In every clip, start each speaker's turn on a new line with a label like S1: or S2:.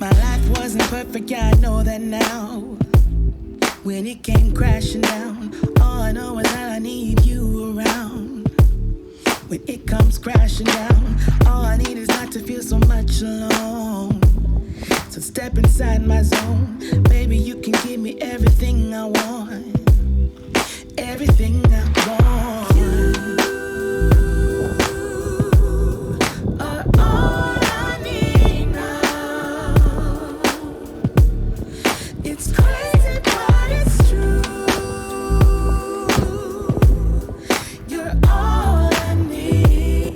S1: My life wasn't perfect, yeah, I know that now. When it came crashing down, all I know is that I need you around. When it comes crashing down, all I need is not to feel so much alone. So step inside my zone, baby, you can give me everything I want. Everything I want. You are all I need now. It's crazy, but it's true. You're all I need.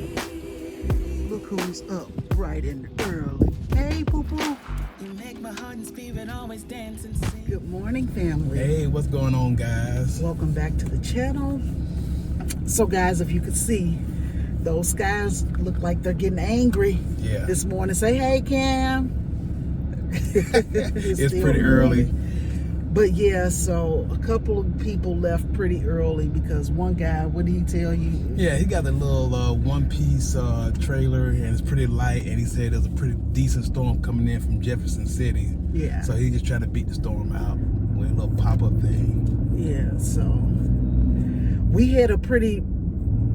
S2: Look who's up bright and early. Hey, poo-poo.
S1: You make my heart and spirit always dance and sing.
S2: Good morning, family.
S3: Hey, what's going on, guys?
S2: Welcome back to the channel. So, guys, if you could see, those skies look like they're getting angry this morning. Say, hey, Cam.
S3: It's pretty early.
S2: But yeah, so a couple of people left pretty early because one guy, what did he tell you?
S3: Yeah, he got a little one-piece trailer, and it's pretty light, and he said there's a pretty decent storm coming in from Jefferson City.
S2: Yeah.
S3: So he's just trying to beat the storm out with a little pop-up thing.
S2: Yeah, so we had a pretty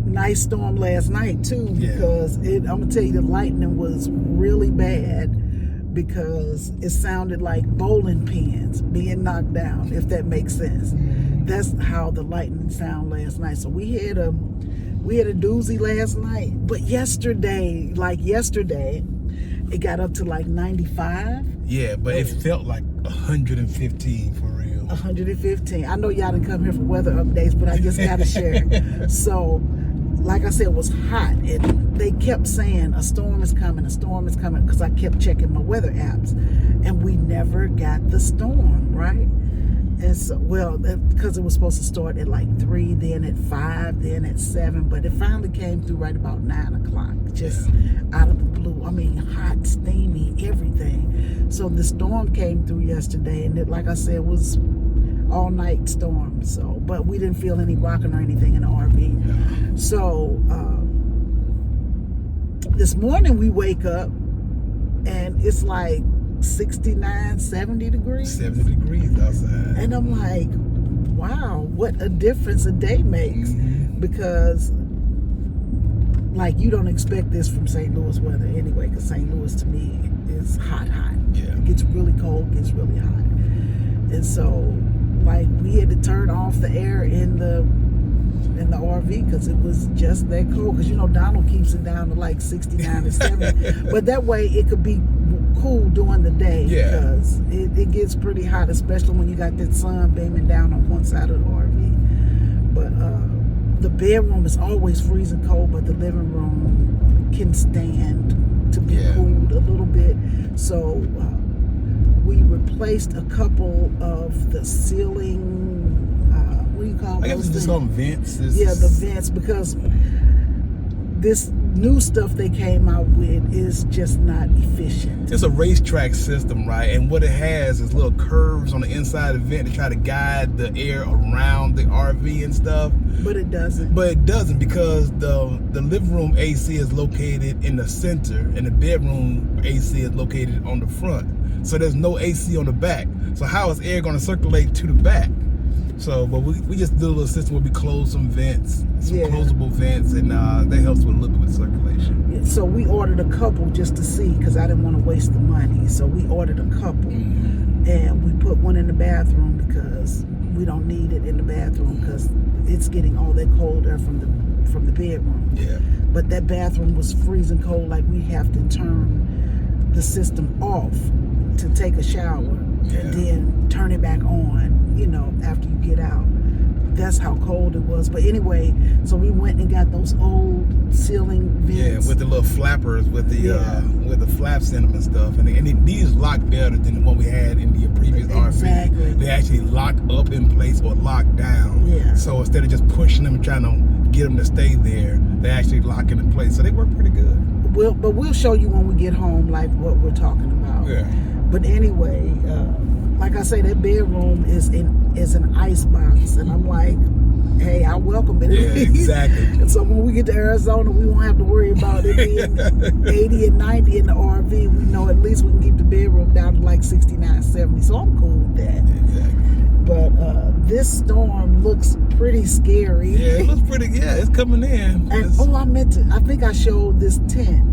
S2: nice storm last night too, because I'm gonna tell you, the lightning was really bad because it sounded like bowling pins being knocked down, if that makes sense. That's how the lightning sounded last night. So we had a doozy last night, but yesterday, it got up to like 95.
S3: Yeah, but it felt like 115 for real.
S2: 115. I know y'all didn't come here for weather updates, but I just gotta share. So, like I said, it was hot, and they kept saying a storm is coming, because I kept checking my weather apps, and we never got the storm, right? And so, well, because it was supposed to start at like 3, then at 5, then at 7, but it finally came through right about 9 o'clock, just out of the blue. I mean, hot, steamy, everything. So the storm came through yesterday, and it, like I said, was all night storm. So, but we didn't feel any rocking or anything in the RV. So this morning we wake up and it's like 69, 70 degrees.
S3: 70 degrees outside.
S2: And I'm like, wow, what a difference a day makes. Because like, you don't expect this from St. Louis weather anyway, because St. Louis to me is hot.
S3: Yeah.
S2: It gets really cold, gets really hot. And so like, we had to turn off the air in the RV because it was just that cold. Because Donald keeps it down to like 69 or 70, but that way it could be cool during the day. Because it gets pretty hot, especially when you got that sun beaming down on one side of the RV. But the bedroom is always freezing cold, but the living room can stand to be cooled a little bit. So we replaced a couple of the ceiling, what do you call those?
S3: I guess it's just on vents.
S2: The vents, because this new stuff they came out with is just not efficient.
S3: It's a racetrack system, right? And what it has is little curves on the inside of the vent to try to guide the air around the RV and stuff.
S2: But it doesn't.
S3: Because the living room AC is located in the center and the bedroom AC is located on the front. So there's no AC on the back. So how is air going to circulate to the back? So, but we just did a little system where we closed some vents, some closable vents, and that helps with a little bit with circulation.
S2: So we ordered a couple just to see, because I didn't want to waste the money. So we ordered a couple, and we put one in the bathroom because we don't need it in the bathroom because it's getting all that cold air from the bedroom. Yeah. But that bathroom was freezing cold, like we have to turn the system off to take a shower and then turn it back on, after you get out. That's how cold it was. But anyway, so we went and got those old ceiling vents.
S3: Yeah, with the little flappers, with the flaps in them and stuff. And these lock better than the one we had in the previous RV. They actually lock up in place or lock down. Yeah. So instead of just pushing them and trying to get them to stay there, they actually lock in place. So they work pretty good. But
S2: we'll show you when we get home, like what we're talking about. Yeah. But anyway, like I say, that bedroom is an ice box, and I'm like, hey, I welcome it.
S3: Yeah, exactly.
S2: And so when we get to Arizona, we won't have to worry about it being 80 and 90 in the RV. We know at least we can keep the bedroom down to like 69, 70. So I'm cool with that.
S3: Exactly.
S2: But this storm looks pretty scary.
S3: Yeah, it looks pretty. Yeah, it's coming in.
S2: And I think I showed this tent.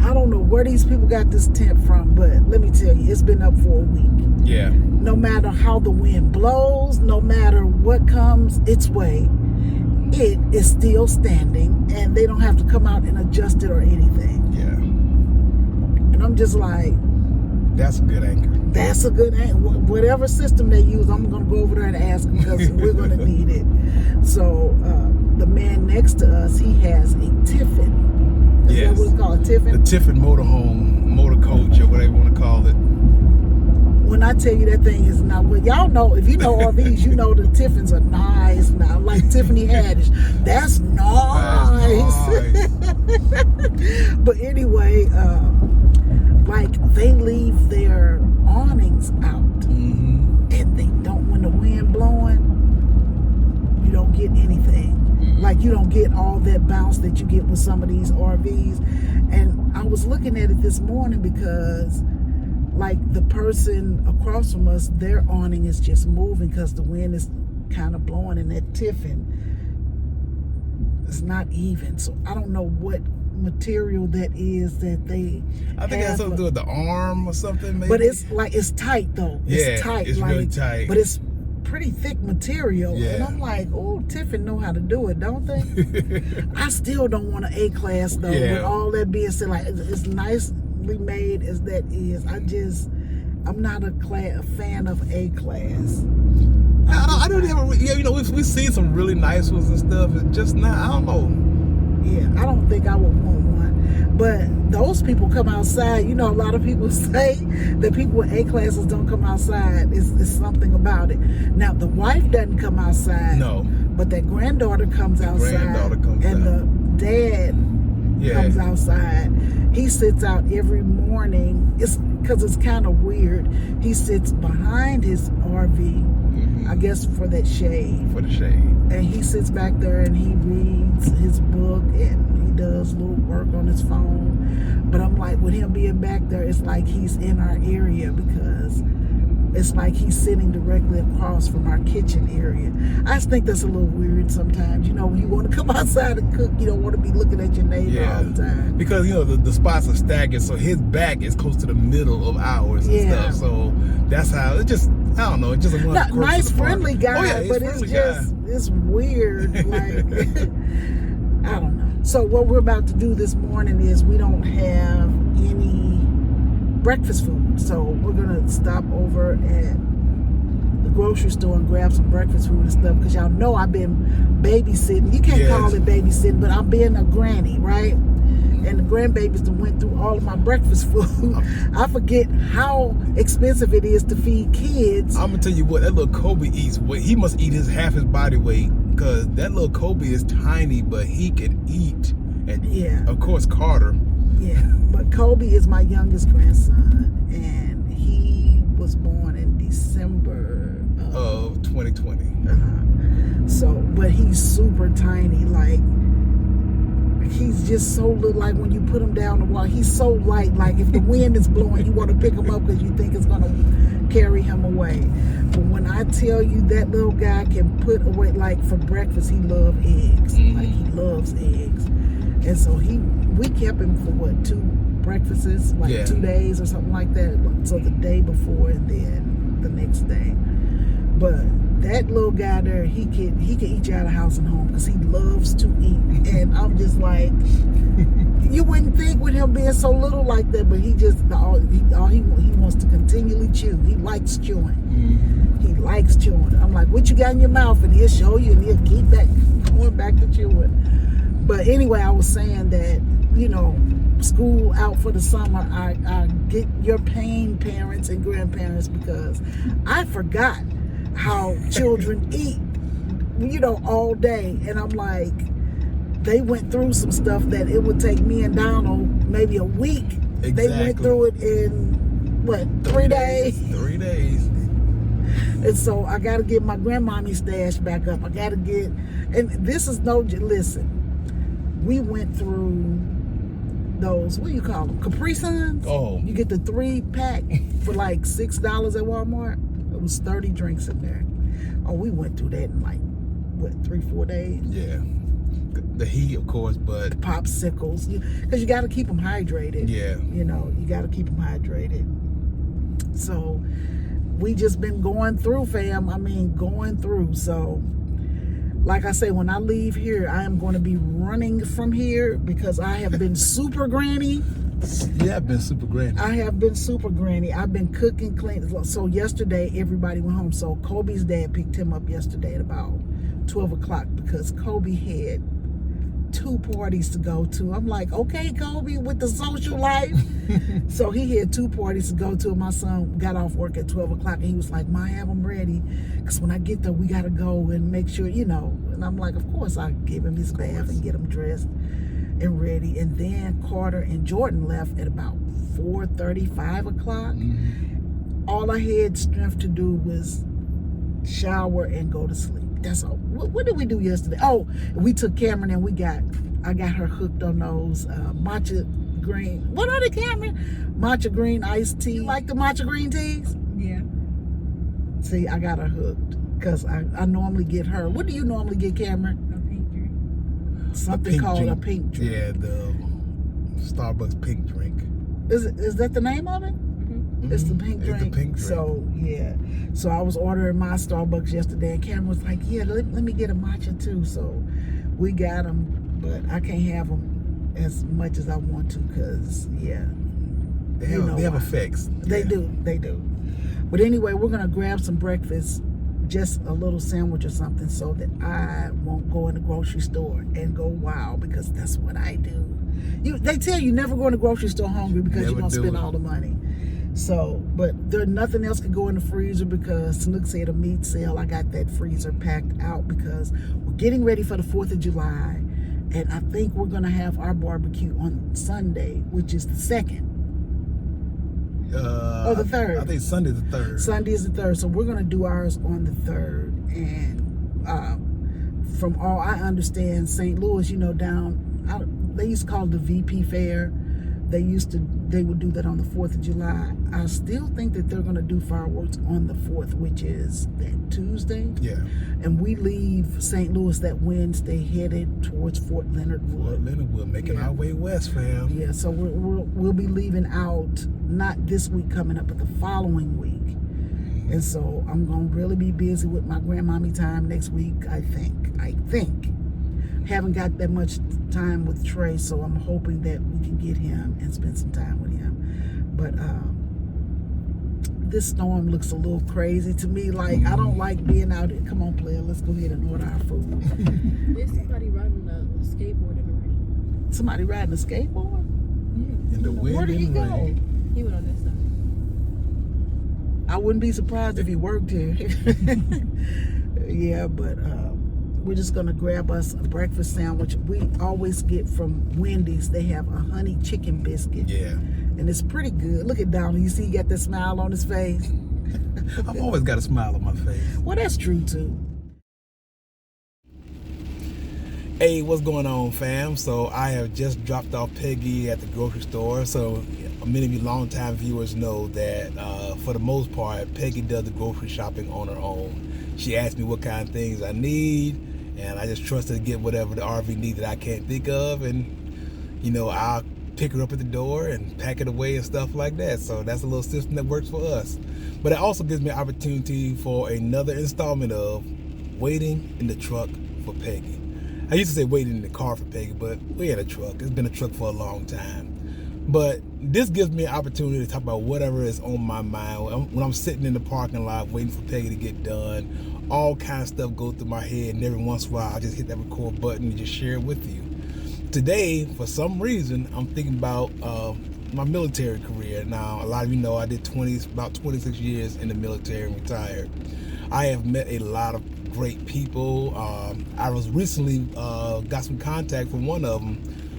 S2: I don't know where these people got this tent from, but let me tell you, it's been up for a week.
S3: Yeah.
S2: No matter how the wind blows, no matter what comes its way, it is still standing, and they don't have to come out and adjust it or anything.
S3: Yeah.
S2: And I'm just like,
S3: that's a good anchor.
S2: That's a good anchor. Whatever system they use, I'm going to go over there and ask them because we're going to need it. So the man next to us, he has a Tiffin. Is that what it's called, a Tiffin?
S3: The Tiffin motorhome, motor coach, or whatever you want to call it.
S2: When I tell you that thing is not, well, y'all know, if you know RVs, you know the Tiffins are nice now, like Tiffany Haddish. That's nice. But anyway, like they leave their awnings out, and they don't, when the wind blowing, you don't get anything. Like you don't get all that bounce that you get with some of these RVs. And I was looking at it this morning because like the person across from us, their awning is just moving because the wind is kind of blowing, and that Tiffin is not even. So I don't know what material that is that they
S3: I think it has something to do with the arm or something, maybe.
S2: But it's like, it's tight though. It's tight.
S3: It's
S2: like,
S3: really tight.
S2: But it's pretty thick material.
S3: Yeah.
S2: And I'm like, oh, Tiffin know how to do it, don't they? I still don't want an A-class though.
S3: Yeah.
S2: With all that being said, like it's nicely made as that is. I'm not a fan of A-class.
S3: I don't even, yeah, you know, we've seen some really nice ones and stuff. It's just not, I don't know.
S2: Yeah, I don't think I would want one. But those people come outside. You know, a lot of people say that people with A-classes don't come outside. It's something about it. Now, the wife doesn't come outside.
S3: No.
S2: But that granddaughter comes outside. And the dad comes outside. He sits out every morning. It's because it's kind of weird. He sits behind his RV, I guess for that shade.
S3: For the shade.
S2: And he sits back there and he reads his book and he does little work on his phone. But I'm like, with him being back there, it's like he's in our area because it's like he's sitting directly across from our kitchen area. I just think that's a little weird sometimes. You know, when you want to come outside and cook, you don't want to be looking at your neighbor all the time.
S3: Because, you know, the spots are staggered, so his back is close to the middle of ours and stuff. So that's how, it just, I don't know, it just one
S2: nice, friendly guy, but it's weird. Like, I don't know. So what we're about to do this morning is we don't have any breakfast food. So we're going to stop over at the grocery store and grab some breakfast food and stuff because y'all know I've been babysitting. You can't call it babysitting, but I'm being a granny, right? And the grandbabies that went through all of my breakfast food. I forget how expensive it is to feed kids.
S3: I'm gonna tell you what, that little Kobe eats. He must eat half his body weight because that little Kobe is tiny, but he can eat. And of course, Carter.
S2: Yeah, but Kobe is my youngest grandson, and he was born in December
S3: of 2020.
S2: So, but he's super tiny, like. He's just so little, like when you put him down the wall, he's so light, like if the wind is blowing, you want to pick him up because you think it's going to carry him away. But when I tell you that little guy can put away, like for breakfast, he loves eggs. Like he loves eggs. And so we kept him for what, 2 breakfasts, like 2 days or something like that. So the day before and then the next day. But that little guy there, he can eat you out of house and home because he loves to eat. And I'm just like, you wouldn't think with him being so little like that, but he just he wants to continually chew. He likes chewing. He likes chewing. I'm like, what you got in your mouth? And he'll show you, and he'll keep going back to chewing. But anyway, I was saying that, you know, school out for the summer, I get your pain, parents and grandparents, because I forgot how children eat, you know, all day. And I'm like, they went through some stuff that it would take me and Donald maybe a week. They went through it in, what, 3 days?
S3: 3 days.
S2: And so I got to get my grandmommy stash back up. I got to get, and this is listen, we went through those, what do you call them? Capri Suns?
S3: Oh.
S2: You get the 3-pack for like $6 at Walmart. It was 30 drinks in there. Oh, we went through that in like, what, 3-4 days?
S3: Yeah. The heat, of course, but
S2: popsicles, because you got to keep them hydrated.
S3: Yeah.
S2: You know, you got to keep them hydrated. So we just been going through, fam. I mean, going through. So like I say, when I leave here, I am going to be running from here because I have been super granny.
S3: Yeah, I've been super granny.
S2: I have been super granny. I've been cooking, cleaning. So yesterday, everybody went home. So Kobe's dad picked him up yesterday at about 12 o'clock because Kobe had 2 parties to go to. I'm like, okay, Kobe, with the social life. So he had 2 parties to go to, and my son got off work at 12 o'clock, and he was like, Ma, have them ready, because when I get there, we got to go and make sure, you know. And I'm like, of course. I gave him his bath and get him dressed and ready. And then Carter and Jordan left at about 4:30, 5 o'clock.
S3: Mm-hmm.
S2: All I had strength to do was shower and go to sleep. That's all. What did we do yesterday? Oh, we took Cameron and I got her hooked on those matcha green. What are they, Cameron? Matcha green iced tea. You like the matcha green teas?
S4: Yeah.
S2: See, I got her hooked because I normally get her. What do you normally get, Cameron?
S4: A pink drink.
S2: Something called a pink drink.
S3: Yeah, the Starbucks pink drink.
S2: Is that the name of it? It's the pink drink.
S3: It's the pink drink.
S2: So, yeah. So I was ordering my Starbucks yesterday, and Cameron was like, yeah, let me get a matcha too. So we got them, but I can't have them as much as I want to because, yeah.
S3: They have effects.
S2: They do. But anyway, we're going to grab some breakfast, just a little sandwich or something, so that I won't go in the grocery store and go wild, because that's what I do. They tell you never go in the grocery store hungry because you're going to spend all the money. So, but there nothing else could go in the freezer because Snook said a meat sale. I got that freezer packed out because we're getting ready for the 4th of July. And I think we're going to have our barbecue on Sunday, which is the 2nd. Or the 3rd.
S3: I think Sunday's the 3rd.
S2: Sunday is the 3rd. So we're going to do ours on the 3rd. And from all I understand, St. Louis, you know, they used to call it the VP Fair. They would do that on the 4th of July. I still think that they're going to do fireworks on the 4th, which is that Tuesday.
S3: Yeah. And
S2: we leave St. Louis that Wednesday, headed towards Fort Leonard Wood.
S3: Making our way west, fam.
S2: Yeah, so we'll be leaving out, not this week coming up, but the following week. And so I'm going to really be busy with my grandmommy time next week, I think. Haven't got that much time with Trey, so I'm hoping that we can get him and spend some time with him. But this storm looks a little crazy to me. Like, I don't like being out here. Come on, player, let's go ahead and order our food.
S4: There's somebody riding a skateboard in the rain.
S2: Somebody riding a skateboard?
S4: Yeah.
S3: In the wind.
S2: Where did he go?
S4: He went on this side.
S2: I wouldn't be surprised if he worked here. Yeah, but we're just going to grab us a breakfast sandwich. We always get from Wendy's. They have a honey chicken biscuit.
S3: Yeah.
S2: And it's pretty good. Look at Donald. You see he got that smile on his face?
S3: I've always got a smile on my face.
S2: Well, that's true, too.
S3: Hey, what's going on, fam? So I have just dropped off Pegi at the grocery store. So many of you longtime viewers know that for the most part, Pegi does the grocery shopping on her own. She asks me what kind of things I need, and I just trust her to get whatever the RV needs that I can't think of, and you know, I'll pick her up at the door and pack it away and stuff like that. So that's a little system that works for us. But it also gives me an opportunity for another installment of waiting in the truck for Pegi. I used to say waiting in the car for Pegi, but we're in a truck. It's been a truck for a long time. But this gives me an opportunity to talk about whatever is on my mind. When I'm sitting in the parking lot waiting for Pegi to get done, all kind of stuff goes through my head, and every once in a while I just hit that record button and just share it with you. Today, for some reason, I'm thinking about my military career. Now, a lot of you know I did about 26 years in the military and retired. I have met a lot of great people. I was recently got some contact from one of them.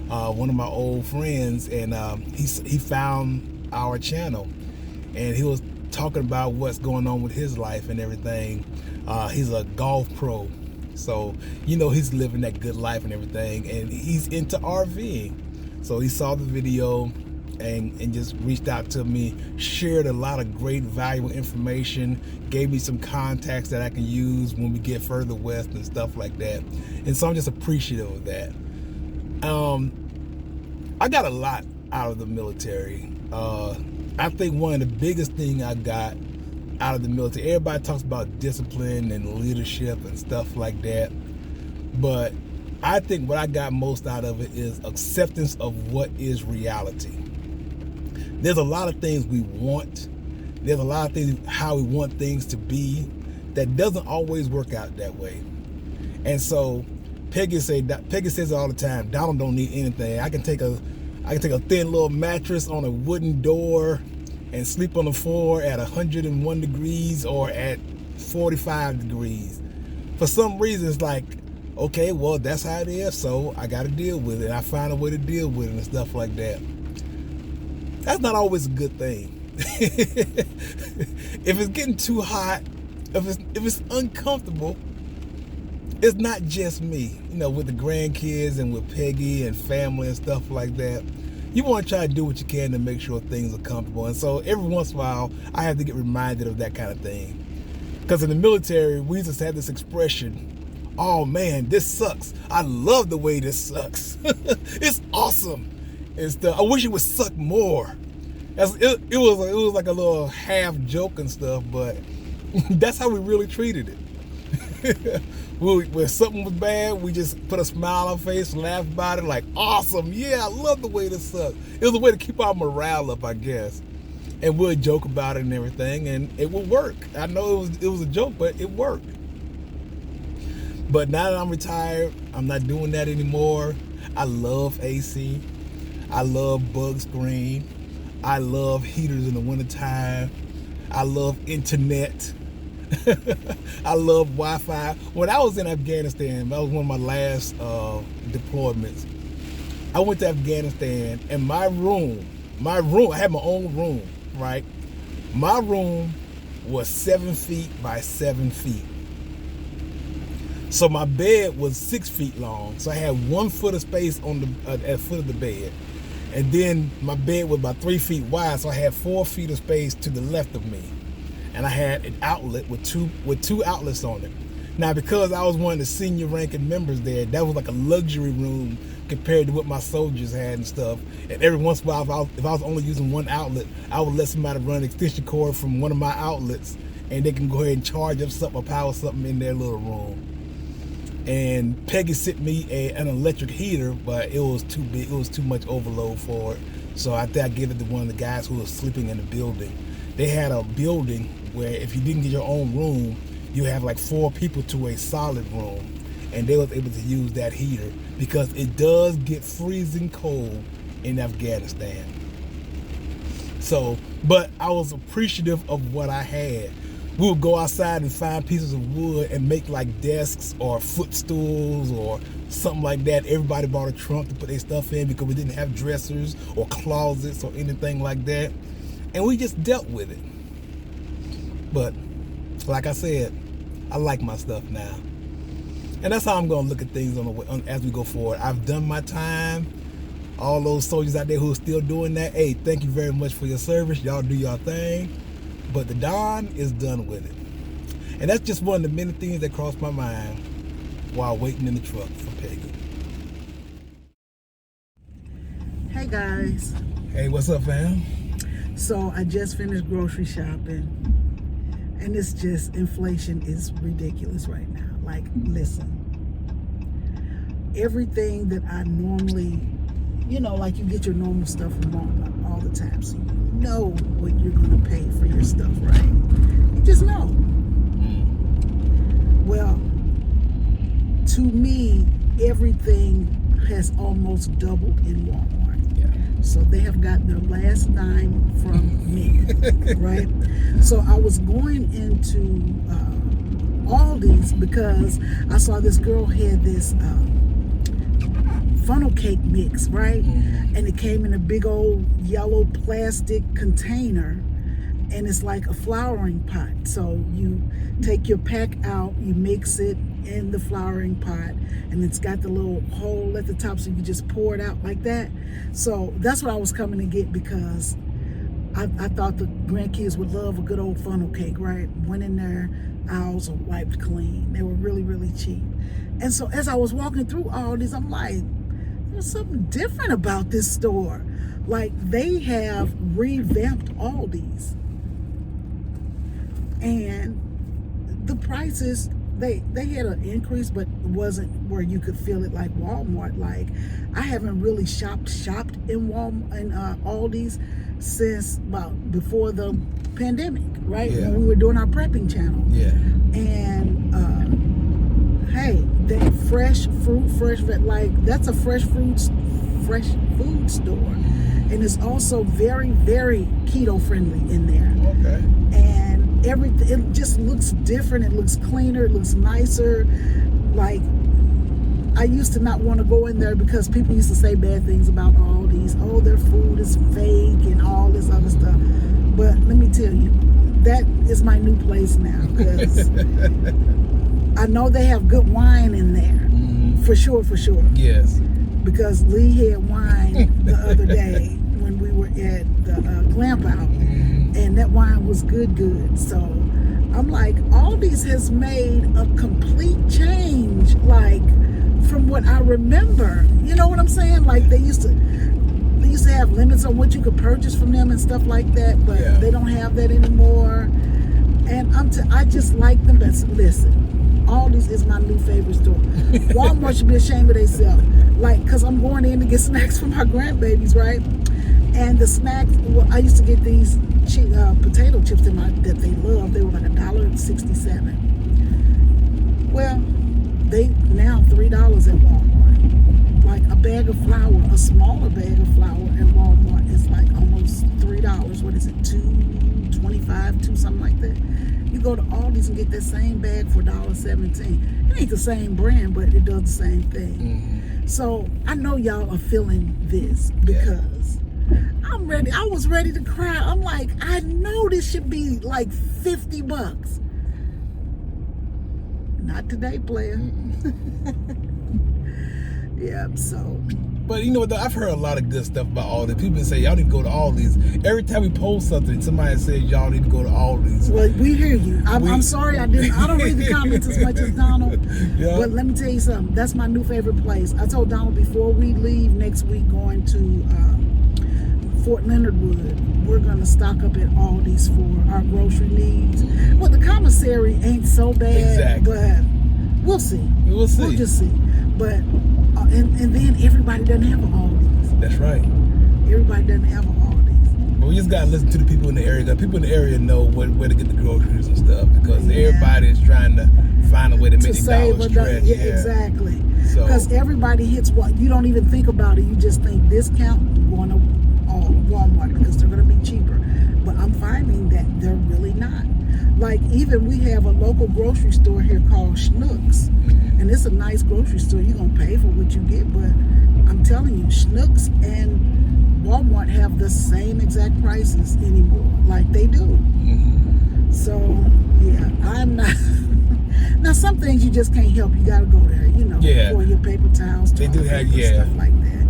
S3: One of my old friends, and he found our channel, and he was talking about what's going on with his life and everything. He's a golf pro, so he's living that good life and everything, and he's into RVing. So he saw the video and just reached out to me, shared a lot of great valuable information, gave me some contacts that I can use when we get further west and stuff like that. And so I'm just appreciative of that. I got a lot out of the military. I think one of the biggest things I got out of the military, everybody talks about discipline and leadership and stuff like that, but I think what I got most out of it is acceptance of what is reality. There's a lot of things we want. There's a lot of things, how we want things to be, that doesn't always work out that way. And so Pegi says it all the time, Donald don't need anything. I can take a thin little mattress on a wooden door and sleep on the floor at 101 degrees or at 45 degrees. For some reason, it's like, okay, well, that's how it is, so I got to deal with it. I find a way to deal with it and stuff like that. That's not always a good thing. If it's getting too hot, if it's uncomfortable, it's not just me. With the grandkids and with Pegi and family and stuff like that, you want to try to do what you can to make sure things are comfortable. And so every once in a while, I have to get reminded of that kind of thing. Because in the military, we used to have this expression, oh man, this sucks. I love the way this sucks. It's awesome. And stuff. I wish it would suck more. It was like a little half joke and stuff, but that's how we really treated it. When something was bad, we just put a smile on our face, laugh about it, like, awesome, yeah, I love the way this sucks. It was a way to keep our morale up, I guess. And we'd joke about it and everything, and it would work. I know it was a joke, but it worked. But now that I'm retired, I'm not doing that anymore. I love AC. I love bug screen. I love heaters in the wintertime. I love internet. I love Wi-Fi. When I was in Afghanistan, that was one of my last deployments. I went to Afghanistan, and my room, I had my own room, right? My room was 7 feet by 7 feet. So my bed was 6 feet long. So I had 1 foot of space on the at the foot of the bed. And then my bed was about 3 feet wide, so I had 4 feet of space to the left of me. And I had an outlet with two outlets on it. Now, because I was one of the senior ranking members there, that was like a luxury room compared to what my soldiers had and stuff. And every once in a while, if I was only using one outlet, I would let somebody run an extension cord from one of my outlets, and they can go ahead and charge up something or power something in their little room. And Pegi sent me an electric heater, but it was too big. It was too much overload for it. So I think I gave it to one of the guys who was sleeping in the building. They had a building where if you didn't get your own room, you have like 4 people to a solid room. And they was able to use that heater because it does get freezing cold in Afghanistan. So, but I was appreciative of what I had. We would go outside and find pieces of wood and make like desks or footstools or something like that. Everybody bought a trunk to put their stuff in because we didn't have dressers or closets or anything like that. And we just dealt with it. But like I said, I like my stuff now. And that's how I'm going to look at things as we go forward. I've done my time. All those soldiers out there who are still doing that, hey, thank you very much for your service. Y'all do your thing. But the Don is done with it. And that's just one of the many things that crossed my mind while waiting in the truck for Pegi.
S2: Hey guys.
S3: Hey, what's up, fam?
S2: So I just finished grocery shopping, and it's just, inflation is ridiculous right now. Like, listen, everything that I normally, like you get your normal stuff from Walmart all the time, so you know what you're going to pay for your stuff, right? You just know. Well, to me, everything has almost doubled in Walmart.
S3: Yeah.
S2: So they have got their last dime from me, right? So I was going into Aldi's because I saw this girl had this funnel cake mix, right? And it came in a big old yellow plastic container, and it's like a flowering pot. So you take your pack out, you mix it in the flowering pot, and it's got the little hole at the top, so you just pour it out like that. So that's what I was coming to get, because I thought the grandkids would love a good old funnel cake, right? Went in there, aisles are wiped clean. They were really, really cheap. And so as I was walking through all these, I'm like, there's something different about this store. Like, they have revamped all these. And the prices, they had an increase, but it wasn't where you could feel it like Walmart. Like, I haven't really shopped in Aldi's since about before the pandemic, right?
S3: Yeah.
S2: When we were doing our prepping channel.
S3: Yeah.
S2: And hey, they fresh fruit, that's a fresh food store, and it's also very, very keto friendly in there.
S3: Okay.
S2: And everything, it just looks different. It looks cleaner. It looks nicer. Like, I used to not want to go in there because people used to say bad things about Aldi's. Oh, their food is fake and all this other stuff. But let me tell you, that is my new place now, because I know they have good wine in there.
S3: Mm-hmm.
S2: For sure.
S3: Yes.
S2: Because Lee had wine the other day when we were at the Glamp Out, and that wine was good. So I'm like, Aldi's has made a complete change, like, from what I remember. You know what I'm saying? Like, they used to have limits on what you could purchase from them and stuff like that, but
S3: Yeah.
S2: they don't have that anymore. And I just like them. Listen, Aldi's is my new favorite store. Walmart should be ashamed of themselves. Like, because I'm going in to get snacks for my grandbabies, right? And the snacks, well, I used to get these potato chips that they love. They were like $1.67. Well, they now $3 at Walmart. Like, a bag of flour, a smaller bag of flour at Walmart is like almost $3. What is it, $2.25, something like that? You go to Aldi's and get that same bag for $1.17. It ain't the same brand, but it does the same thing.
S3: Mm-hmm.
S2: So I know y'all are feeling this, because I'm ready. I was ready to cry. I'm like, I know this should be like $50. Not today, player. Yeah, so.
S3: But you know what, though? I've heard a lot of good stuff about Aldi. People say y'all need to go to Aldi's. Every time we post something, somebody says y'all need to go to Aldi's.
S2: Well, we hear you. I'm sorry I don't read the comments as much as Donald.
S3: Yeah.
S2: But let me tell you something. That's my new favorite place. I told Donald before we leave next week going to Fort Leonard Wood, we're going to stock up at Aldi's for our grocery needs. Well, the commissary ain't so bad,
S3: Exactly.
S2: but we'll see.
S3: We'll see.
S2: We'll just see. But and then everybody doesn't have an Aldi's.
S3: That's right.
S2: Everybody doesn't have an Aldi's.
S3: But we just gotta listen to the people in the area. The people in the area know where to get the groceries and stuff, because everybody is trying to find a way to make the dollar stretch.
S2: Yeah, exactly.
S3: So-
S2: Because everybody hits what you don't even think about it. You just think discount, I'm going to Walmart because they're going to be cheaper. But I'm finding that they're really not. Like, even we have a local grocery store here called Schnucks. And it's a nice grocery store. You're going to pay for what you get. But I'm telling you, Schnucks and Walmart have the same exact prices anymore. Like they do.
S3: Mm-hmm.
S2: So, yeah, I'm not. Now, some things you just can't help. You got to go there, for your paper towels,
S3: They do have,
S2: stuff like that.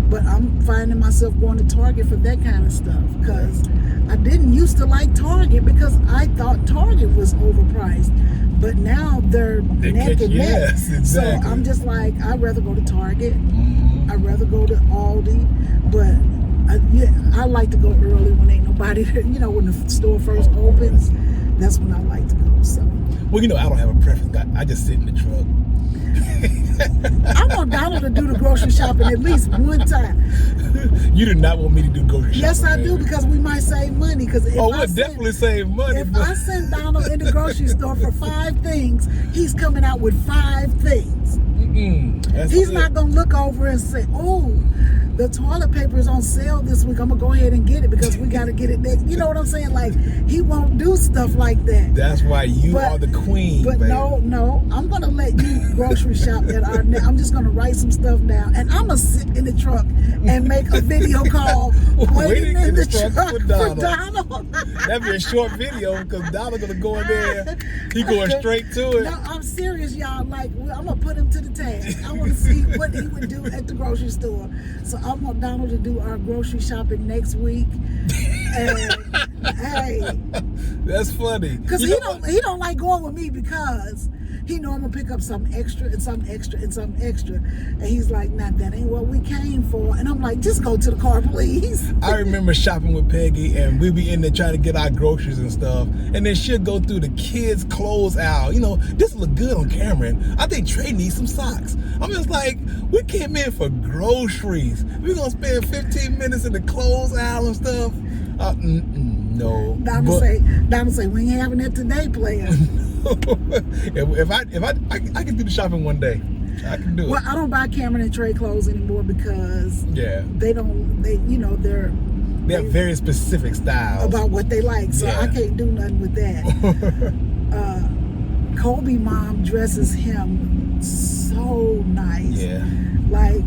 S2: But I'm finding myself going to Target for that kind of stuff, because I didn't used to like Target because I thought Target was overpriced. But now they're neck and neck.
S3: Yes, exactly.
S2: So I'm just like, I'd rather go to Target.
S3: Mm-hmm.
S2: I'd rather go to Aldi. But I like to go early when ain't nobody there. When the store first opens, that's when I like to go. So.
S3: Well, I don't have a preference. I just sit in the truck.
S2: I want Donald to do the grocery shopping at least one time.
S3: You do not want me to do grocery shopping.
S2: Yes, I do, because we might save money.
S3: We'll definitely save money.
S2: If I send Donald in the grocery store for 5 things, he's coming out with 5 things. He's not going to look over and say, oh, the toilet paper is on sale this week. I'm gonna go ahead and get it because we gotta get it next. You know what I'm saying? Like, he won't do stuff like that.
S3: That's why you are the queen.
S2: But
S3: baby.
S2: no, I'm gonna let you grocery shop at our. I'm just gonna write some stuff down, and I'm gonna sit in the truck and make a video call waiting in the truck for Donald.
S3: That'd be a short video because Donald's gonna go in there. He going straight to it.
S2: No, I'm serious, y'all. Like, I'm gonna put him to the task. I want to see what he would do at the grocery store. So I want Donald to do our grocery shopping next week. And hey,
S3: that's funny.
S2: Because he don't like going with me because he know I'm gonna pick up some extra and some extra and some extra. And he's like, nah, that ain't what we came for. And I'm like, just go to the car, please.
S3: I remember shopping with Peggy and we'd be in there trying to get our groceries and stuff. And then she'll go through the kids' clothes aisle. You know, this look good on camera. And I think Trey needs some socks. I'm just like, we came in for groceries. We're gonna spend 15 minutes in the clothes aisle and stuff. No.
S2: Donald say, we ain't having that today, player.
S3: if I can do the shopping one day. I can do it.
S2: Well, I don't buy Cameron and Trey clothes anymore because they
S3: have very specific styles
S2: about what they like, so I can't do nothing with that. Kobe mom dresses him so nice.
S3: Yeah.
S2: Like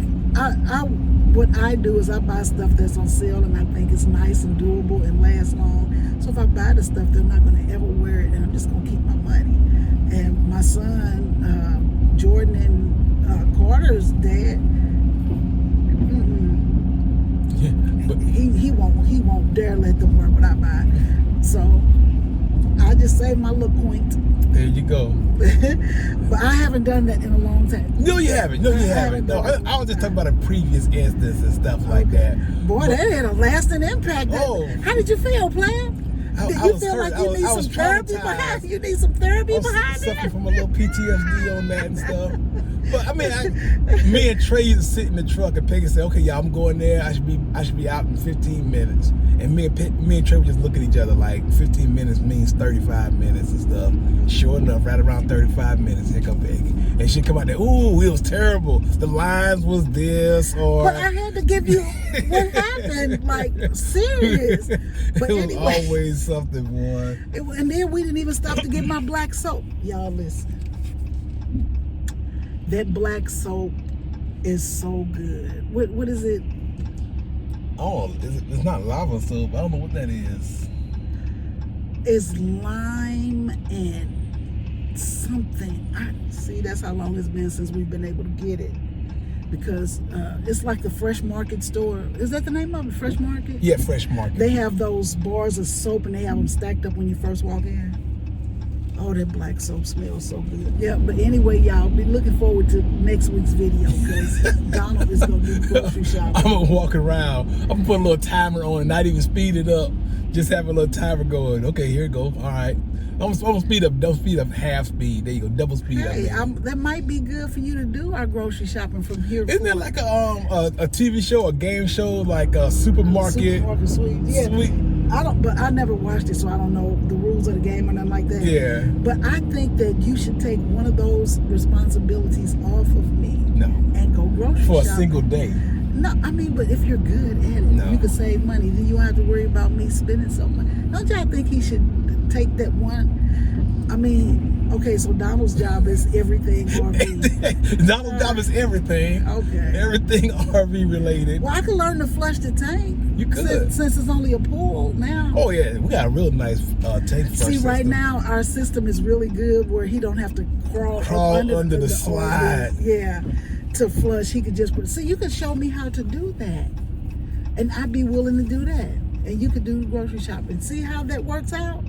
S2: what I do is I buy stuff that's on sale and I think it's nice and doable and lasts long. So if I buy the stuff, they're not going to ever wear it, and I'm just going to keep my money. And my son, Jordan and Carter's dad, he won't dare let them wear what I buy. So I just save my little point.
S3: There you go.
S2: But I haven't done that in a long time.
S3: No, you haven't. No, you haven't. No, I was just talking about a previous instance and stuff like that.
S2: Boy, that had a lasting impact.
S3: Oh.
S2: How did you feel, Plan? Did you feel like you need some therapy behind? You need some therapy behind it.
S3: Suffering from a little PTSD on that and stuff. But I mean, me and Trey used to sit in the truck and Peggy said, "Okay, y'all, I'm going there. I should be out in 15 minutes." And me and Trey would just look at each other like 15 minutes means 35 minutes and stuff. Sure enough, right around 35 minutes, here come Peggy, and she come out there. Ooh, it was terrible. The lines was this or.
S2: But I had to give you what happened, like serious. But
S3: it was
S2: anyway,
S3: always something, boy.
S2: And then we didn't even stop to get my black soap. Y'all listen. That black soap is so good. What is it?
S3: Oh, it's not lava soap. I don't know what that is.
S2: It's lime and something. See, that's how long it's been since we've been able to get it. Because it's like the Fresh Market store. Is that the name of it? Fresh Market?
S3: Yeah, Fresh Market.
S2: They have those bars of soap and they have them stacked up when you first walk in. Oh, that black soap smells so good. Yeah, but anyway, y'all, be looking forward to next week's video because Donald is going to do grocery shopping.
S3: I'm going to walk around. I'm going to put a little timer on and not even speed it up. Just have a little timer going. Okay, here it go. All right. I'm going to speed up. Don't speed up half speed. There you go. Double speed up.
S2: That might be good for you to do our grocery shopping from here.
S3: Isn't there like a TV show, a game show, like a supermarket?
S2: Supermarket Sweep. Yeah.
S3: Sweet.
S2: But I never watched it, so I don't know the rules of the game or nothing like that.
S3: Yeah.
S2: But I think that you should take one of those responsibilities off of me.
S3: No.
S2: And go grocery
S3: for a
S2: shopping.
S3: single day.
S2: No, I mean, but if you're good at it, you can save money. Then you don't have to worry about me spending so much. Don't y'all think he should take that one? I mean, okay, so Donald's job is everything RV.
S3: Donald's job is everything.
S2: Okay.
S3: Everything RV related.
S2: Well, I could learn to flush the tank.
S3: You could.
S2: Since it's only a pool now.
S3: Oh, yeah. We got a real nice tank flush system.
S2: Right now, our system is really good where he don't have to crawl under the
S3: slide.
S2: RV. Yeah. To flush, he could just put. See, you could show me how to do that, and I'd be willing to do that. And you could do grocery shopping. See how that works out?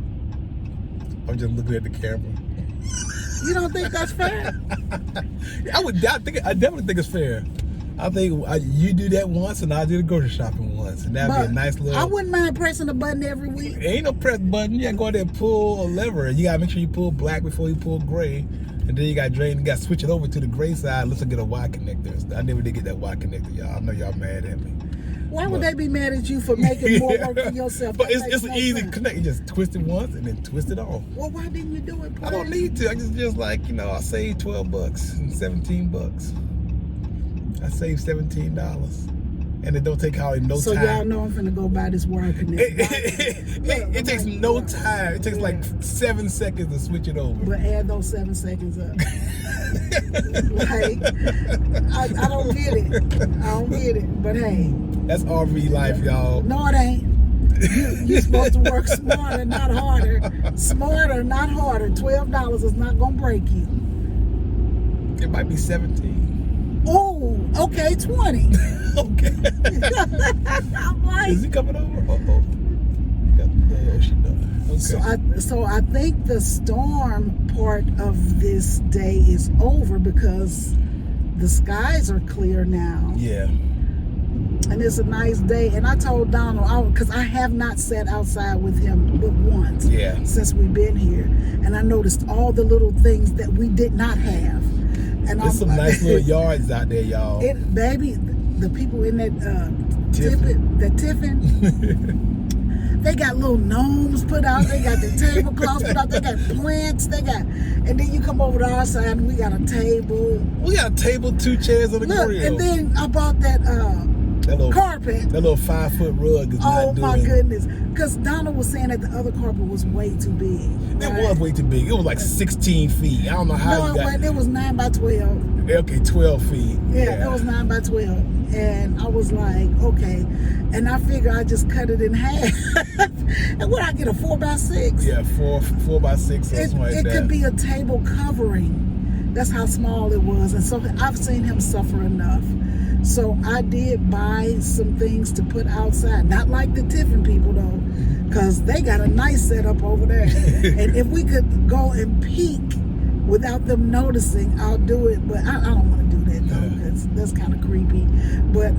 S3: I'm just looking at the camera.
S2: You don't think that's fair?
S3: I definitely think it's fair. I think you do that once, and I do the grocery shopping once, and that'd be a nice little.
S2: I wouldn't mind pressing the button every week.
S3: Ain't no press button. You gotta go out there and pull a lever. You gotta make sure you pull black before you pull gray, and then you gotta drain. You gotta switch it over to the gray side. Let's get a Y connector. I never did get that Y connector, y'all. I know y'all mad at me.
S2: Why would they be mad at you for making more work for yourself?
S3: But it's an easy connect. You just twist it once and then twist it off.
S2: Well, why didn't you do it?
S3: I don't need to. I just like, I saved $12 and $17. I saved $17. and it don't take hardly no
S2: So
S3: time.
S2: y'all know I'm finna go buy this wire connect.
S3: It takes no time. It takes like 7 seconds to switch it over.
S2: But add those 7 seconds up. Like, I don't get it. I don't get it. But hey.
S3: That's RV life, y'all.
S2: No, it ain't. You're supposed to work smarter, not harder. Smarter, not harder. $12 is not going to break you.
S3: It might be 17.
S2: Oh, okay, 20.
S3: Okay.
S2: I'm like,
S3: is he coming over? Oh, she done. Okay.
S2: So I think the storm part of this day is over because the skies are clear now.
S3: Yeah.
S2: And it's a nice day. And I told Donald, because I have not sat outside with him but once since we've been here. And I noticed all the little things that we did not have. And
S3: there's some nice little yards out there, y'all.
S2: Baby, the people in that Tiffin, they got little gnomes put out. They got the tablecloths put out. They got plants. And then you come over to our side and we got a table.
S3: We got a table, 2 chairs, and a grill.
S2: And then I bought that little carpet.
S3: That little 5-foot rug is not doing.
S2: Oh my goodness. Because Donald was saying that the other carpet was way too big.
S3: It was way too big. It was like 16 feet. I don't know how you got it.
S2: It was 9 by 12.
S3: Okay, 12 feet.
S2: Yeah, it was 9 by 12. And I was like, okay. And I figure I just cut it in half. And what, I get a 4 by 6?
S3: Yeah, 4 by 6 or something like that.
S2: It could be a table covering. That's how small it was. And so I've seen him suffer enough. So I did buy some things to put outside. Not like the Tiffin people, though, because they got a nice setup over there. And if we could go and peek without them noticing, I'll do it. But I don't want to do that, though, because that's kind of creepy. But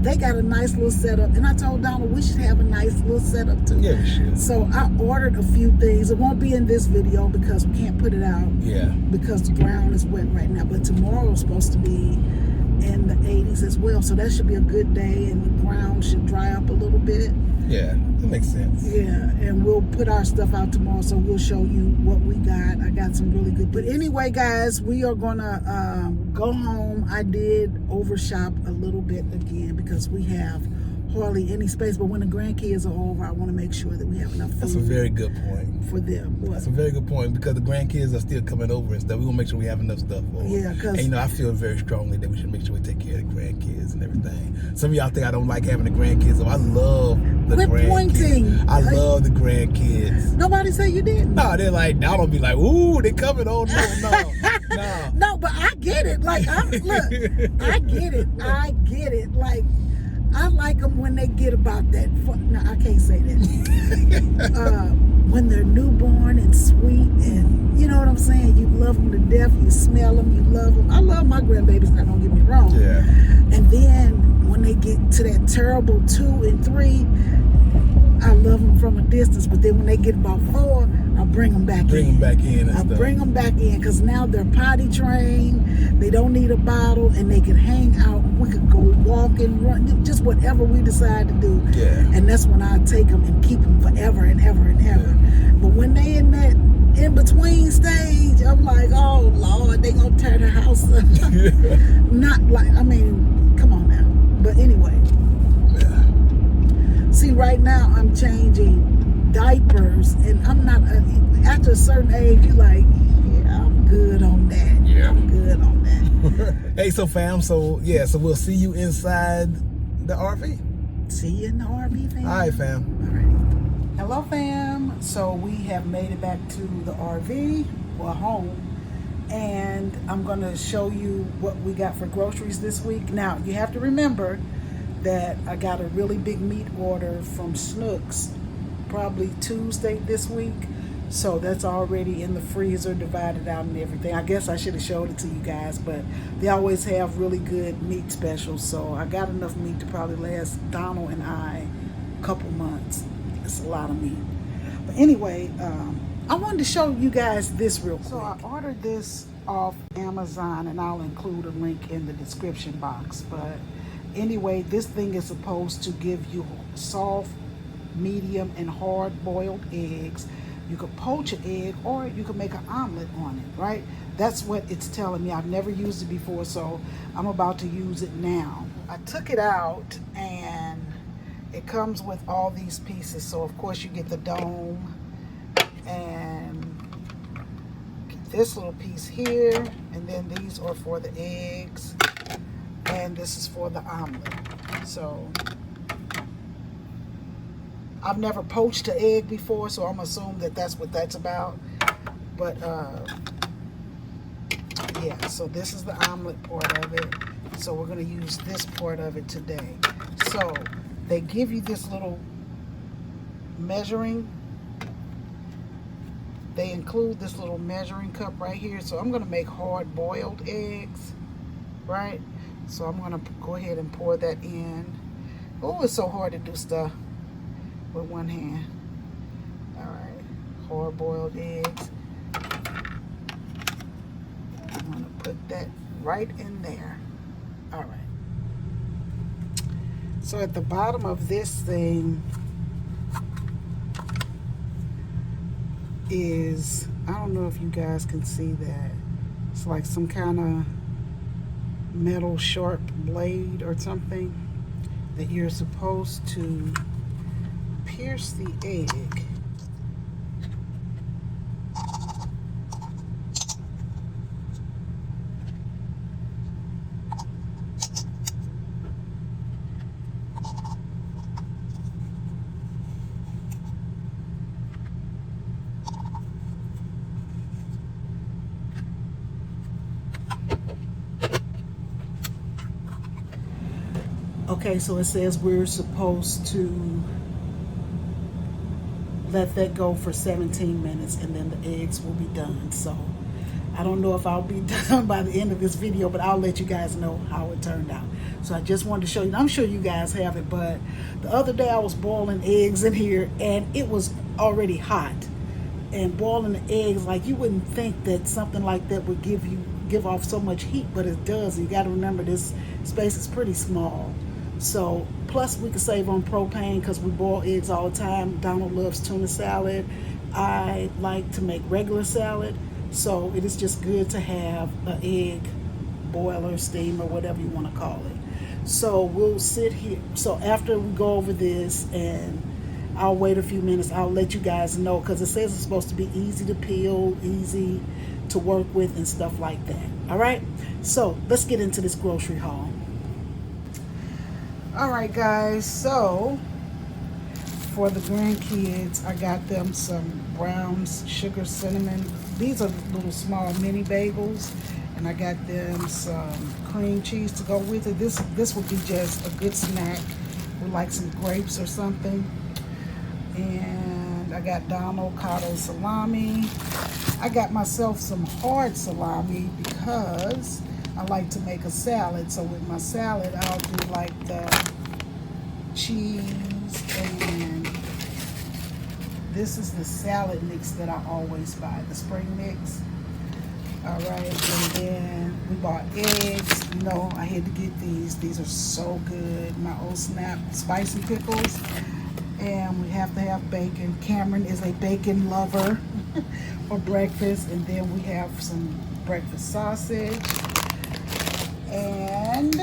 S2: they got a nice little setup. And I told Donald we should have a nice little setup, too.
S3: Yeah, we should.
S2: So I ordered a few things. It won't be in this video because we can't put it out.
S3: Yeah.
S2: Because the ground is wet right now. But tomorrow is supposed to be in the 80s as well, so that should be a good day, and the ground should dry up a little bit.
S3: Yeah, that makes sense.
S2: Yeah, and we'll put our stuff out tomorrow, so we'll show you what we got. I got some really good. But anyway, guys, we are gonna go home. I did overshop a little bit again because we have hardly any space. But when the grandkids are over, I want to make sure that we have enough food.
S3: That's a very good point.
S2: For them. What?
S3: That's a very good point because the grandkids are still coming over and stuff. We want to make sure we have enough stuff for them.
S2: Yeah, because...
S3: And I feel very strongly that we should make sure we take care of the grandkids and everything. Some of y'all think I don't like having the grandkids. So I love the grandkids.
S2: Pointing.
S3: I love the grandkids.
S2: Nobody say you didn't.
S3: No, they're like, I don't be like, ooh, they coming. Oh, no.
S2: No, but I get it. Like, look, I get it. Like, I like them when they get about that. No, I can't say that. When they're newborn and sweet, and you know what I'm saying. You love them to death. You smell them. You love them. I love my grandbabies. Now, don't get me wrong.
S3: Yeah.
S2: And then when they get to that terrible 2 and 3, I love them from a distance. But then when they get about 4, I bring them back in.
S3: Bring them back in
S2: because now they're potty trained. They don't need a bottle, and they can hang out. We could go walk and run, just whatever we decide to do.
S3: Yeah.
S2: And that's when I take them and keep them forever and ever and ever. But when they in that in between stage, I'm like, oh Lord, they gonna tear the house up. Not like, I mean, come on now. But anyway. Yeah. See, right now I'm changing diapers, and I'm not. After a certain age, you're like, yeah, I'm good on that.
S3: Yeah.
S2: I'm good on that.
S3: Hey, so fam, so we'll see you inside the RV.
S2: See you in the RV, fam.
S3: All right, fam.
S2: All right. Hello, fam. So we have made it back to the RV, or home, and I'm going to show you what we got for groceries this week. Now, you have to remember that I got a really big meat order from Snooks probably Tuesday this week. So that's already in the freezer, divided out and everything. I guess I should have showed it to you guys, but they always have really good meat specials. So I got enough meat to probably last Donald and I a couple months. It's a lot of meat. But anyway, I wanted to show you guys this real quick. So I ordered this off Amazon, and I'll include a link in the description box. But anyway, this thing is supposed to give you soft, medium, and hard-boiled eggs. You could poach an egg, or you could make an omelet on it, right? That's what it's telling me. I've never used it before, so I'm about to use it now. I took it out, and it comes with all these pieces. So of course you get the dome and this little piece here, and then these are for the eggs, and this is for the omelet. So I've never poached an egg before, so I'm assuming that that's what that's about. But yeah, so this is the omelet part of it. So we're going to use this part of it today. So they give you this little measuring. They include this little measuring cup right here. So I'm going to make hard boiled eggs, right? So I'm going to go ahead and pour that in. Oh, it's so hard to do stuff with one hand. All right, hard boiled eggs. I'm going to put that right in there. All right. So at the bottom of this thing is, I don't know if you guys can see that. It's like some kind of metal sharp blade or something that you're supposed to pierce the egg. Okay, so it says we're supposed to let that go for 17 minutes and then the eggs will be done. So I don't know if I'll be done by the end of this video, but I'll let you guys know how it turned out. So I just wanted to show you. I'm sure you guys have it, but the other day I was boiling eggs in here and it was already hot. And boiling the eggs, like, you wouldn't think that something like that would give off so much heat, but it does. You got to remember, this space is pretty small. So plus we can save on propane because we boil eggs all the time. Donald loves tuna salad. I like to make regular salad. So it is just good to have an egg boiler, steamer, whatever you want to call it. So we'll sit here. So after we go over this, and I'll wait a few minutes, I'll let you guys know, because it says it's supposed to be easy to peel, easy to work with, and stuff like that. All right, so let's get into this grocery haul. All right, guys, so for the grandkids, I got them some Brown's sugar cinnamon. These are little small mini bagels, and I got them some cream cheese to go with it. This would be just a good snack with like some grapes or something. And I got Donald Cotto salami. I got myself some hard salami because I like to make a salad. So with my salad, I'll do like the cheese, and this is the salad mix that I always buy, the spring mix. All right, and then we bought eggs. You know, I had to get these. These are so good. My old snap spicy pickles. And we have to have bacon. Cameron is a bacon lover for breakfast. And then we have some breakfast sausage. And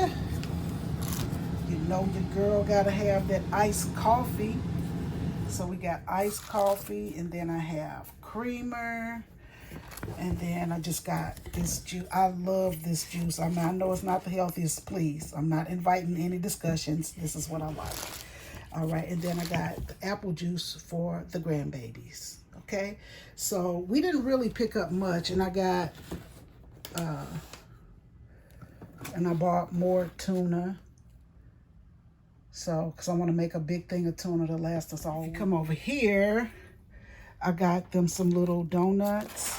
S2: you know your girl gotta have that iced coffee. So we got iced coffee, and then I have creamer. And then I just got this juice. I love this juice. I mean, I know it's not the healthiest, please. I'm not inviting any discussions. This is what I like. All right, and then I got the apple juice for the grandbabies. Okay, so we didn't really pick up much, and I got, and I bought more tuna. So, because I want to make a big thing of tuna to last us all. Come over here, I got them some little donuts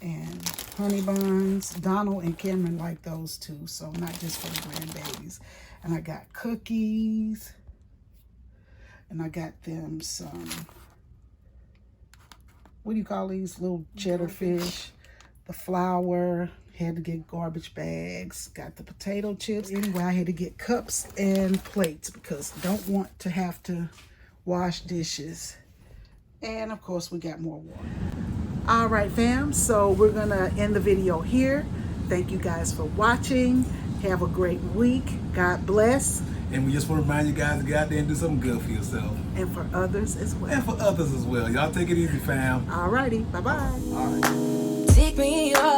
S2: and honey buns. Donald and Cameron like those too, so not just for the grandbabies. And I got cookies. And I got them some, what do you call these? Little cheddar fish. The flour. Had to get garbage bags. Got the potato chips. Anyway, I had to get cups and plates because I don't want to have to wash dishes. And of course, we got more water. All right, fam. So we're going to end the video here. Thank you guys for watching. Have a great week. God bless.
S3: And we just want to remind you guys to get out there and do something good for yourself.
S2: And for others as well.
S3: And for others as well. Y'all take it easy, fam.
S2: Alrighty. Bye-bye.
S3: All right.
S1: Take me up.